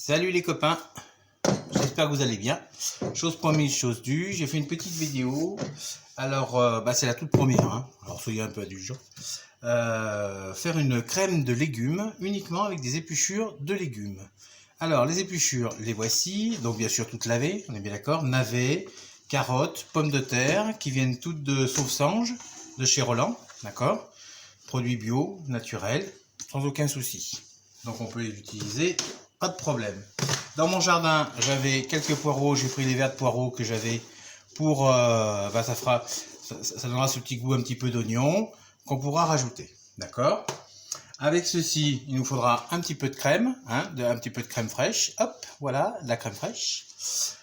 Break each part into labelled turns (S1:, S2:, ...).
S1: Salut les copains, j'espère que vous allez bien. Chose promise, chose due, j'ai fait une petite vidéo. Alors, c'est la toute première, hein. Alors soyez un peu indulgents. Faire une crème de légumes uniquement avec des épluchures de légumes. Alors, les épluchures, les voici. Donc, bien sûr, toutes lavées, on est bien d'accord. Navets, carottes, pommes de terre, qui viennent toutes de Sauvsange, de chez Roland, d'accord. Produits bio, naturels, sans aucun souci. Donc, on peut les utiliser, pas de problème. Dans mon jardin, j'avais quelques poireaux. J'ai pris les verres de poireaux que j'avais pour... ça donnera ce petit goût un petit peu d'oignon qu'on pourra rajouter, d'accord. Avec ceci, il nous faudra un petit peu de crème, hein, un petit peu de crème fraîche. Hop, voilà, de la crème fraîche.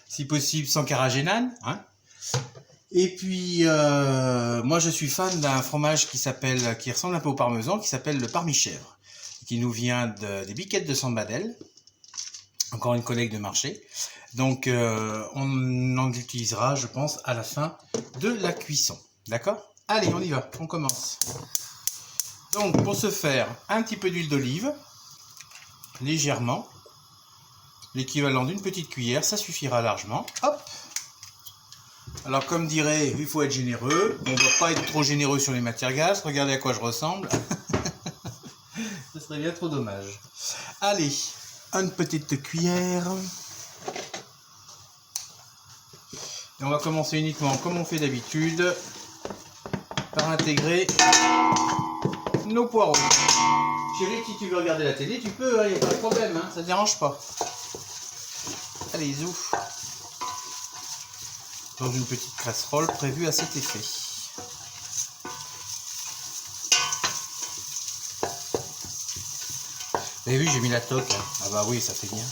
S1: Si possible, sans carragénane, hein. Et puis, moi, je suis fan d'un fromage qui ressemble un peu au parmesan, qui s'appelle le parmichèvre, qui nous vient des Biquettes de Sambadel. Encore une collègue de marché. Donc, on en utilisera, je pense, à la fin de la cuisson. D'accord? Allez, on y va, on commence. Donc, pour ce faire, un petit peu d'huile d'olive, légèrement, l'équivalent d'une petite cuillère, ça suffira largement. Hop. Alors, comme dirait, il faut être généreux. On ne doit pas être trop généreux sur les matières grasses. Regardez à quoi je ressemble. Ce serait bien trop dommage. Allez, une petite cuillère. Et on va commencer uniquement, comme on fait d'habitude, par intégrer nos poireaux. Chérie, si tu veux regarder la télé, tu peux, il n'y a pas de problème, hein, ça ne dérange pas. Allez, zou. Dans une petite casserole prévue à cet effet. Vous avez vu, j'ai mis la toque. Hein. Ah bah oui, ça fait bien.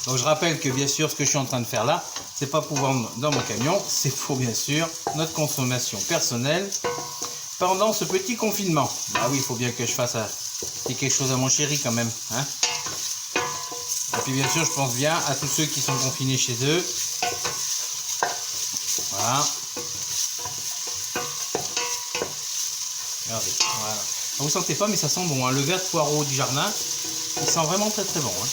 S1: Donc je rappelle que bien sûr, ce que je suis en train de faire là, c'est pas pour vendre dans mon camion, c'est pour bien sûr notre consommation personnelle pendant ce petit confinement. Ah oui, il faut bien que je fasse quelque chose à mon chéri quand même, hein. Et puis bien sûr, je pense bien à tous ceux qui sont confinés chez eux. Voilà. Regardez, voilà. Vous sentez pas, mais ça sent bon, hein. Le vert de poireau du jardin, il sent vraiment très très bon, hein.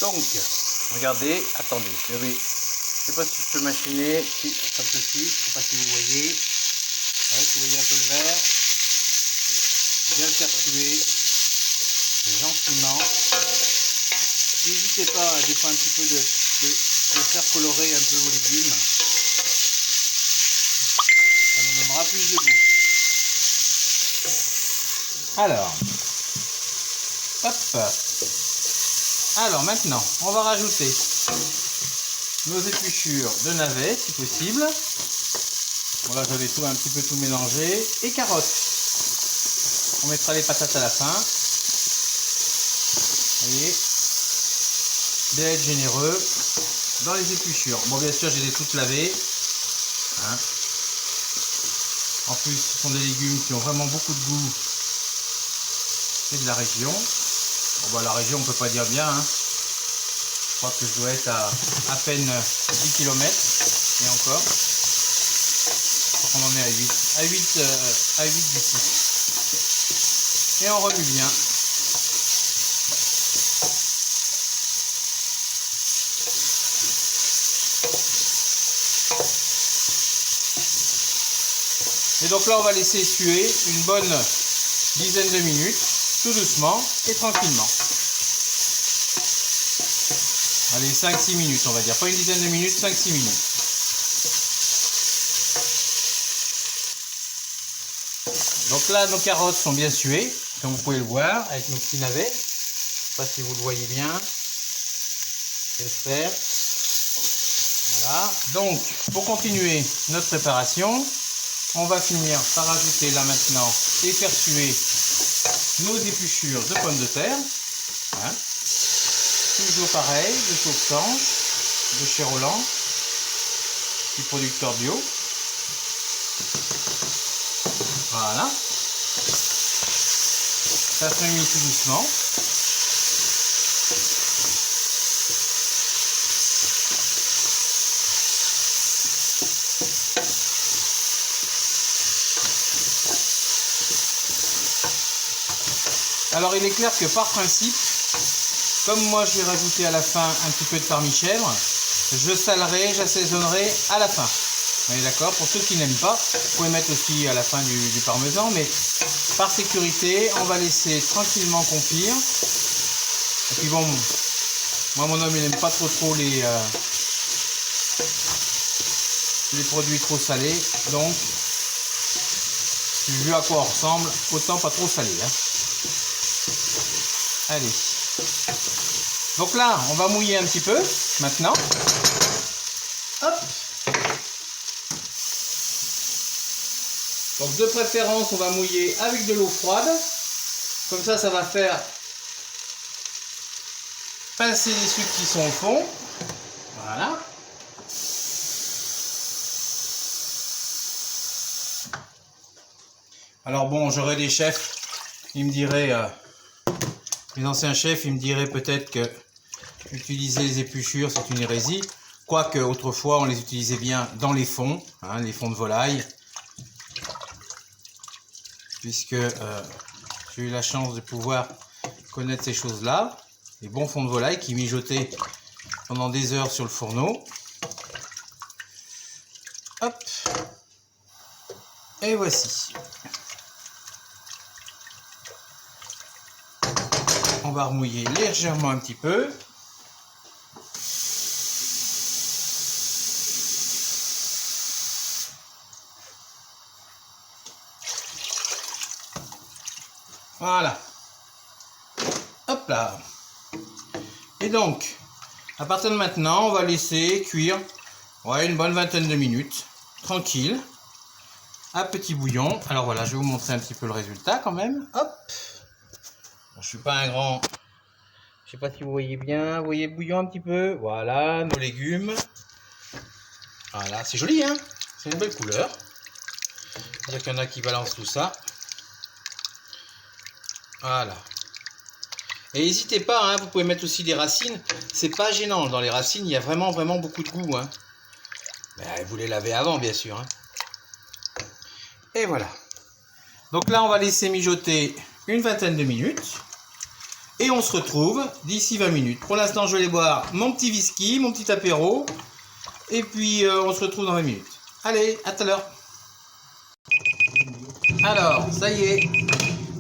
S1: Donc, regardez, attendez, je sais pas si je peux machiner, comme ceci, je ne sais pas si vous voyez. Ouais, si vous voyez un peu le vert, bien le faire cuire gentiment. N'hésitez pas, des fois un petit peu de faire colorer un peu vos légumes. Ça nous donnera plus de goût. Alors, hop. Alors maintenant, on va rajouter nos épluchures de navets, si possible. Bon là, j'avais un petit peu tout mélangé. Et carottes. On mettra les patates à la fin. Vous voyez, bien être généreux dans les épluchures. Bon, bien sûr, je les ai toutes lavées. Hein. En plus, ce sont des légumes qui ont vraiment beaucoup de goût. Et de la région. Bon, bah, la région, on peut pas dire bien, hein. Je crois que je dois être à peine 10 km et encore. Je crois qu'on en est à 8 d'ici. Et on remue bien. Et donc là, on va laisser suer une bonne dizaine de minutes, tout doucement et tranquillement. Allez, 5-6 minutes, on va dire. Pas une dizaine de minutes, 5-6 minutes. Donc là, nos carottes sont bien suées, comme vous pouvez le voir, avec nos petits navets. Je ne sais pas si vous le voyez bien. J'espère. Voilà. Donc, pour continuer notre préparation, on va finir par ajouter là maintenant et faire suer nos épluchures de pommes de terre. Hein. Toujours pareil, de Sauvsange, de chez Roland, du producteur bio. Voilà. Ça se met tout doucement. Alors il est clair que par principe, comme moi je vais rajouter à la fin un petit peu de parmi-chèvre, je salerai, j'assaisonnerai à la fin. Vous êtes d'accord? Pour ceux qui n'aiment pas, vous pouvez mettre aussi à la fin du parmesan, mais par sécurité, on va laisser tranquillement confire. Et puis bon, moi mon homme il n'aime pas trop les produits trop salés, donc vu à quoi on ressemble, autant pas trop salé. Hein. Allez. Donc là, on va mouiller un petit peu, maintenant. Hop. Donc de préférence, on va mouiller avec de l'eau froide. Comme ça, ça va faire pincer les sucres qui sont au fond. Voilà. Alors bon, j'aurais des chefs, ils me diraient... les anciens chefs, ils me diraient peut-être que utiliser les épluchures, c'est une hérésie. Quoique, autrefois, on les utilisait bien dans les fonds, hein, les fonds de volaille. Puisque j'ai eu la chance de pouvoir connaître ces choses-là. Les bons fonds de volaille qui mijotaient pendant des heures sur le fourneau. Hop. Et voici. On va remouiller légèrement un petit peu. Voilà. Hop là. Et donc, à partir de maintenant, on va laisser cuire une bonne vingtaine de minutes. Tranquille. À petit bouillon. Alors voilà, je vais vous montrer un petit peu le résultat quand même. Hop. Bon, je suis pas un grand... Je sais pas si vous voyez bien. Vous voyez le bouillon un petit peu. Voilà, nos légumes. Voilà, c'est joli, hein. C'est une belle couleur. C'est vrai qu'il y en a qui balancent tout ça. Voilà. Et n'hésitez pas, hein, vous pouvez mettre aussi des racines. C'est pas gênant. Dans les racines, il y a vraiment beaucoup de goût. Hein. Mais vous les lavez avant, bien sûr. Hein. Et voilà. Donc là, on va laisser mijoter une vingtaine de minutes. Et on se retrouve d'ici 20 minutes. Pour l'instant, je vais aller boire mon petit whisky, mon petit apéro. Et puis, on se retrouve dans 20 minutes. Allez, à tout à l'heure. Alors, ça y est.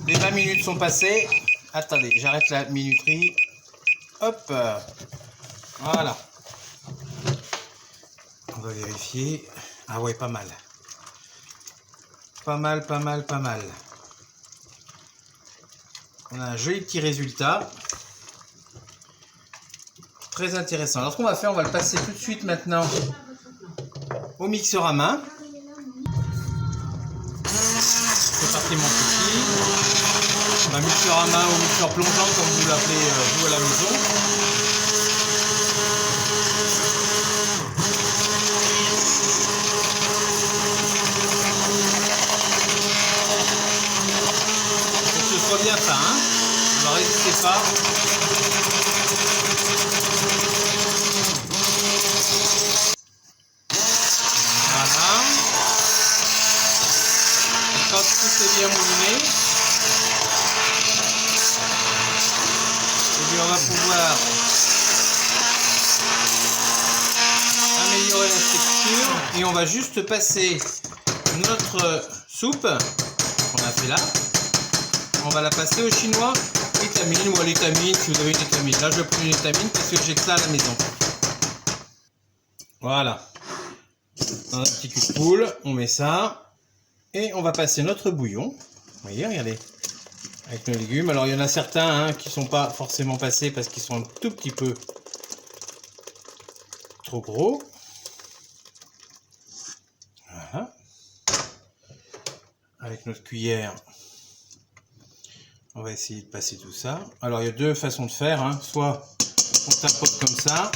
S1: Les 20 minutes sont passées. Attendez, j'arrête la minuterie. Hop. Voilà. On va vérifier. Ah ouais, pas mal. Pas mal. On a un joli petit résultat. Très intéressant. Alors ce qu'on va faire, on va le passer tout de suite maintenant au mixeur à main. C'est parti mon petit. Un mixeur à main ou mixeur plongeant comme vous l'appelez vous à la maison. Faut que ce soit bien fin, hein. Alors n'hésitez pas. Voilà. Et quand tout est bien mouliné, on va pouvoir améliorer la texture et on va juste passer notre soupe qu'on a fait là, on va la passer au chinois étamine ou à l'étamine si vous avez une étamine. Là je prends une étamine parce que j'ai que ça à la maison. Voilà, dans un petit cul de poule on met ça et on va passer notre bouillon. Vous voyez, regardez, avec nos légumes. Alors il y en a certains qui ne sont pas forcément passés parce qu'ils sont un tout petit peu trop gros. Voilà. Avec notre cuillère, on va essayer de passer tout ça. Alors il y a deux façons de faire. Soit on tapote comme ça,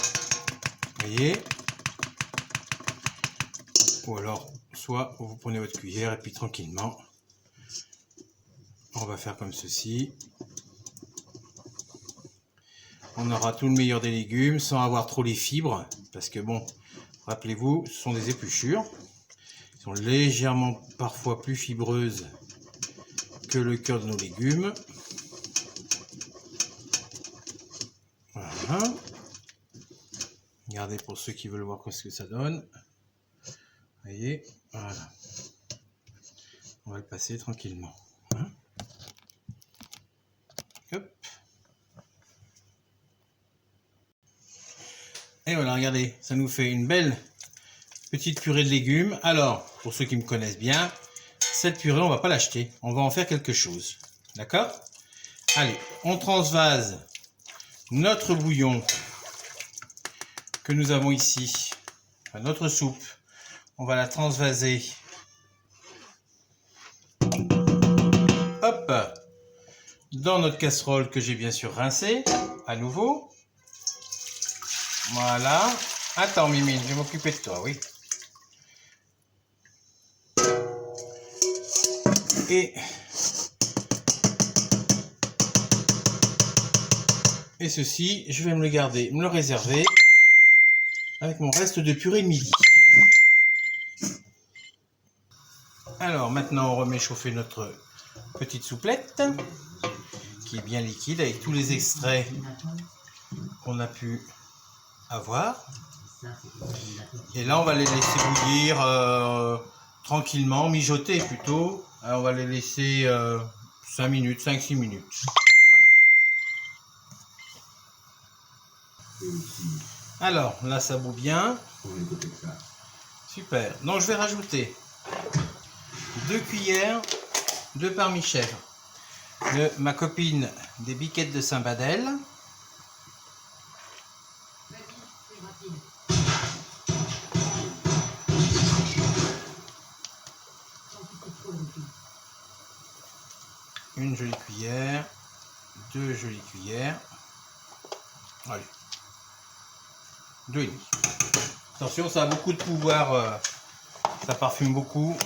S1: vous voyez. Ou alors, soit vous prenez votre cuillère et puis tranquillement, on va faire comme ceci. On aura tout le meilleur des légumes sans avoir trop les fibres. Parce que bon, rappelez-vous, ce sont des épluchures. Elles sont légèrement parfois plus fibreuses que le cœur de nos légumes. Voilà. Regardez pour ceux qui veulent voir ce que ça donne. Vous voyez, voilà. On va le passer tranquillement. Hop. Et voilà, regardez, ça nous fait une belle petite purée de légumes. Alors, pour ceux qui me connaissent bien, cette purée, on va pas l'acheter. On va en faire quelque chose. D'accord? Allez, on transvase notre bouillon que nous avons ici. Enfin, notre soupe. On va la transvaser. Hop! Dans notre casserole que j'ai bien sûr rincée. À nouveau. Voilà. Attends, Mimine, je vais m'occuper de toi, oui. Et ceci, je vais me le garder, me le réserver avec mon reste de purée de midi. Alors maintenant, on remet chauffer notre petite souplette qui est bien liquide avec tous les extraits qu'on a pu avoir. Et là, on va les laisser bouillir tranquillement, mijoter plutôt. Alors, on va les laisser 5 minutes, 5-6 minutes. Voilà. Alors, là, ça bout bien. Super. Donc, je vais rajouter 2 cuillères de parmi-chèvre de ma copine des Biquettes de Saint-Badel. Une jolie cuillère, 2 jolies cuillères. Allez. 2,5. Attention, ça a beaucoup de pouvoir, ça parfume beaucoup.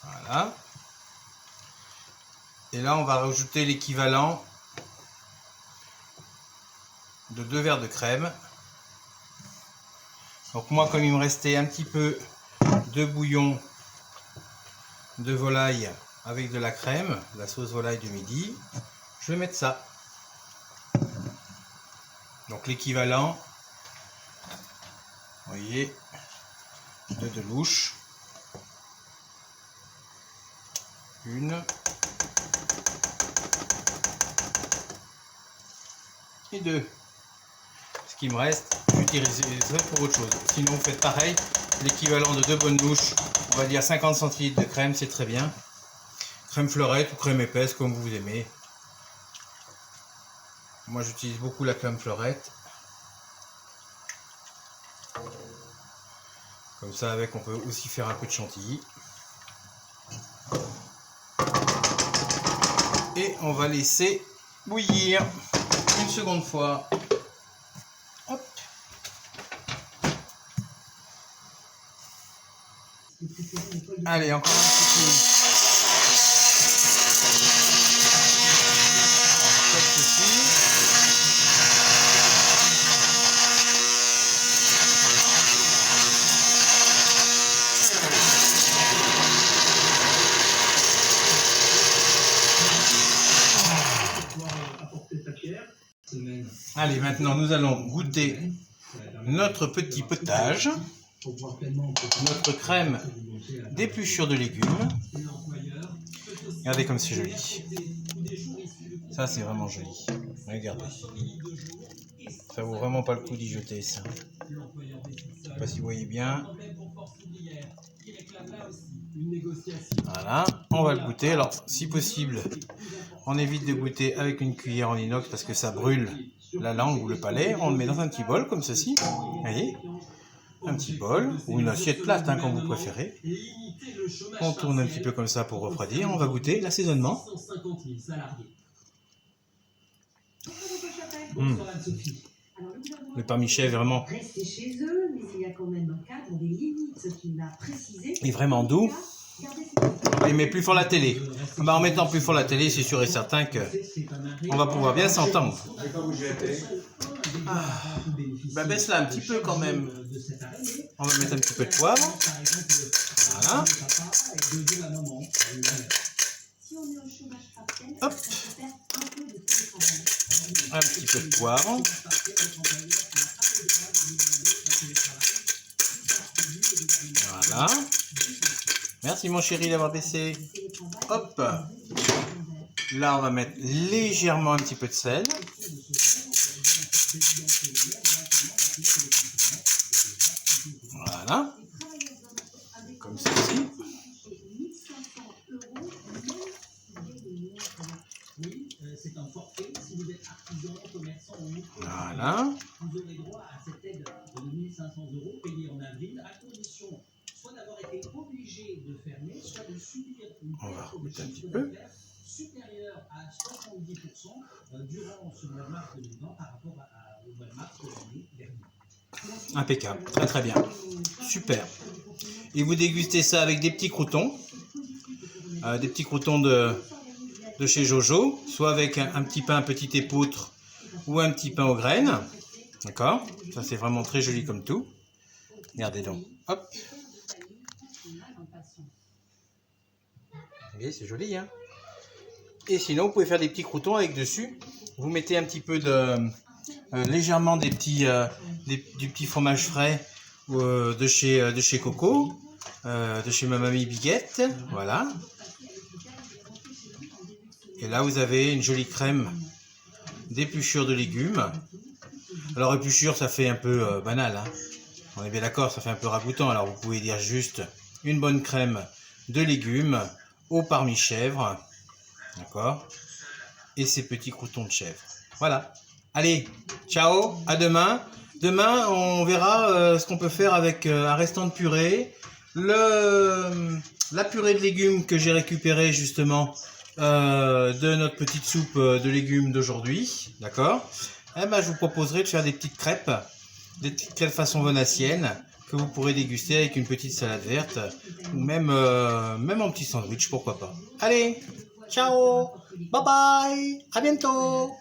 S1: Voilà. Et là, on va rajouter l'équivalent de 2 verres de crème. Donc moi, comme il me restait un petit peu de bouillon de volaille avec de la crème, la sauce volaille de midi, je vais mettre ça. Donc l'équivalent, vous voyez, de louches. 1 et 2. Ce qui me reste, j'utiliserai pour autre chose. Sinon, vous faites pareil, l'équivalent de 2 bonnes louches, on va dire 50 centilitres de crème, c'est très bien. Crème fleurette ou crème épaisse, comme vous aimez. Moi, j'utilise beaucoup la crème fleurette. Comme ça, avec, on peut aussi faire un peu de chantilly. Et on va laisser bouillir une seconde fois. Hop. Allez, encore un petit peu. Comme ceci. Allez, maintenant nous allons goûter notre petit potage, notre crème d'épluchure de légumes. Regardez comme c'est joli. Ça, c'est vraiment joli. Regardez. Ça vaut vraiment pas le coup d'y jeter, ça. Je sais pas si vous voyez bien. Voilà, on va le goûter. Alors, si possible, on évite de goûter avec une cuillère en inox parce que ça brûle la langue ou le palais. On le met dans un petit bol comme ceci. Vous voyez, un petit bol ou une assiette plate, hein, comme vous préférez. On tourne un petit peu comme ça pour refroidir. On va goûter l'assaisonnement. Le parmi-chèvre est vraiment
S2: Rester chez eux, mais il y a quand même un cadre, des limites qu'il a précisées.
S1: est vraiment doux. Il met plus fort la télé. Bah, en mettant plus fort la télé, c'est sûr et certain que on va pouvoir bien s'entendre. Bah, baisse-la un petit peu quand même. On va mettre un petit peu de poivre. Voilà. Hop. Un petit peu de poivre. Voilà. Merci mon chéri d'avoir baissé. Hop. Là, on va mettre légèrement un petit peu de sel. Voilà. Comme ceci. Voilà. On va remettre un petit peu. Impeccable, très très bien, super. Et vous dégustez ça avec des petits croûtons de chez Jojo, soit avec un petit pain petit épeautre ou un petit pain aux graines, d'accord? Ça c'est vraiment très joli comme tout. Regardez donc, hop. Vous voyez, c'est joli, hein? Et sinon, vous pouvez faire des petits croûtons avec dessus. Vous mettez un petit peu légèrement du petit fromage frais de chez Coco, de chez ma mamie Biguette, voilà. Et là, vous avez une jolie crème d'épluchure de légumes. Alors, épluchure, ça fait un peu banal, hein. On est bien d'accord, ça fait un peu ragoûtant. Alors, vous pouvez dire juste une bonne crème de légumes au parmi-chèvre, d'accord, et ces petits croûtons de chèvre. Voilà. Allez, ciao, à demain. Demain, on verra ce qu'on peut faire avec un restant de purée. La purée de légumes que j'ai récupérée justement de notre petite soupe de légumes d'aujourd'hui. D'accord. Eh ben, je vous proposerai de faire des petites crêpes façon venassienne que vous pourrez déguster avec une petite salade verte ou même en petit sandwich, pourquoi pas. Allez, ciao, bye bye, à bientôt.